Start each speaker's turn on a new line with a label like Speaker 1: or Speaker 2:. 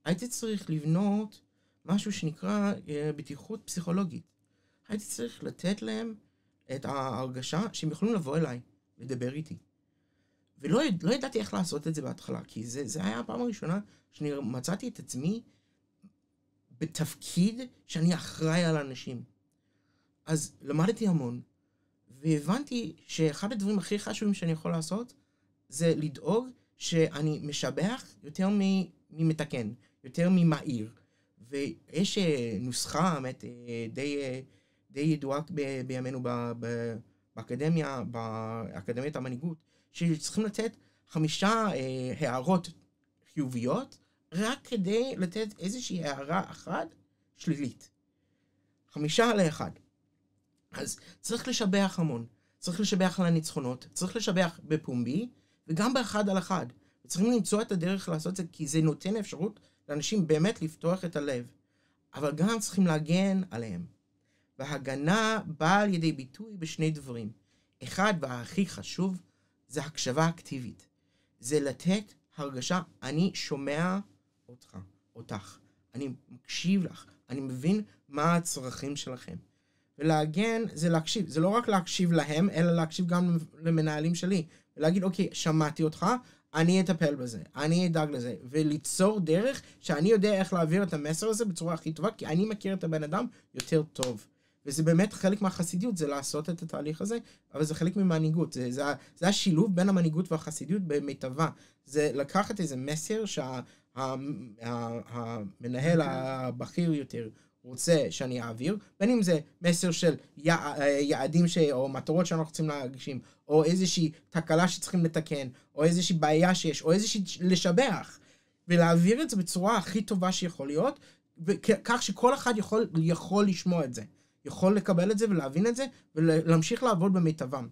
Speaker 1: הייתי צריך לבנות משהו שנקרא בטיחות פסיכולוגית. הייתי צריך לתת להם את ההרגשה שהם יכולים לבוא אליי, לדבר איתי. ולא ידעתי איך לעשות את זה בהתחלה, כי זה היה הפעם הראשונה שאני מצאתי את עצמי בתפקיד שאני אחראי על אנשים. אז למדתי המון, והבנתי שאחד הדברים הכי חשובים שאני יכול לעשות, זה לדאוג שאני משבח יותר ממתקן, יותר ממהיר. ויש נוסחה, די ידועה בימינו באקדמיית המנהיגות, שצריכים לתת 5 הערות חיוביות, רק כדי לתת איזושהי הערה אחת שלילית. 5-1. אז צריך לשבח המון. צריך לשבח על הניצחונות, צריך לשבח בפומבי, וגם ב1-1. וצריכים למצוא את הדרך לעשות את זה, כי זה נותן אפשרות לאנשים באמת לפתוח את הלב. אבל גם צריכים להגן עליהם. והגנה באה על ידי ביטוי בשני דברים. אחד, והכי חשוב, זה הקשבה אקטיבית. זה לתת הרגשה, אני שומע אותך. אני מקשיב לך. אני מבין מה הצרכים שלכם. ולהגן זה להקשיב. זה לא רק להקשיב להם, אלא להקשיב גם למנהלים שלי. ולהגיד, אוקיי, שמעתי אותך, אני אטפל בזה, אני אדאג לזה. וליצור דרך שאני יודע איך להעביר את המסר הזה בצורה הכי טובה, כי אני מכיר את הבן אדם יותר טוב. וזה באמת חלק מהחסידיות, זה לעשות את התהליך הזה, אבל זה חלק ממנהיגות. זה השילוב בין המנהיגות והחסידיות במיטבה. זה לקחת איזה מסר שהמנהל הבכיר יותר רוצה שאני אעביר, בין אם זה מסר של יעדים או מטרות שאנחנו רוצים להגשים, או איזושהי תקלה שצריכים לתקן, או איזושהי בעיה שיש, או איזושהי לשבח, ולהעביר את זה בצורה הכי טובה שיכול להיות, כך שכל אחד יכול לשמוע את זה. יכול לקבל את זה ולהבין את זה, ולהמשיך לעבוד במיטבם.